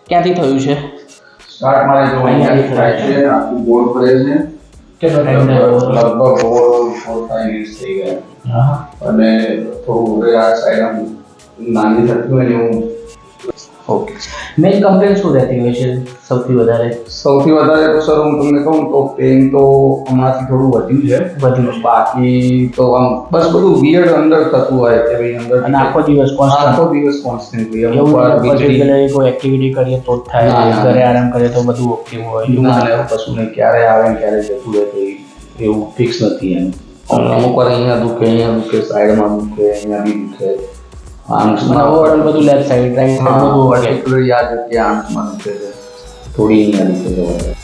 ક્યાંથી થયું છે? સ્ટાર્ટ મારે જો અહીંયાથી થાય છે, આખું ગોળ ફરે છે. કેટલો ટાઈમ લગભગ ગોળ 4-5 મિનિટ થઈ ગયા. હા, અને થોડું આ સાઈડ આમ નાની થતી હોય ને એવું. ઓકે. મેઇન કમ્પ્લેન શું રહેતી હોય છે સૌથી વધારે? સૌથી વધારે તો સર હું તમને કહું તો પેન તો હમણાંથી થોડું વધ્યું છે. બાકી તો આમ બસ બધું વિયર્ડ અંદર થતું હોય કે ભાઈ અંદર અને આખો દિવસ કોન્સ્ટન્ટલી એવું કોઈ એક્ટિવિટી કરીએ તો જ થાય, ઘરે આરામ કરીએ તો બધું ઓકે હોય? ના એવું કશું નહીં. ક્યારે આવે ને ક્યારે જતું રહે તો એવું ફિક્સ નથી એમ. અમુક વાર અહીંયા દુખે, સાઈડમાં દુખે, અહીંયા બી દુખે. ઓવરઓલ બધું લેફ્ટ સાઈડ, રાઈટ સાઈડ બધું પર્ટિક્યુલર યાદ કે આંખમાં દુખે છે, થોડી અહીંયા દુખે છે.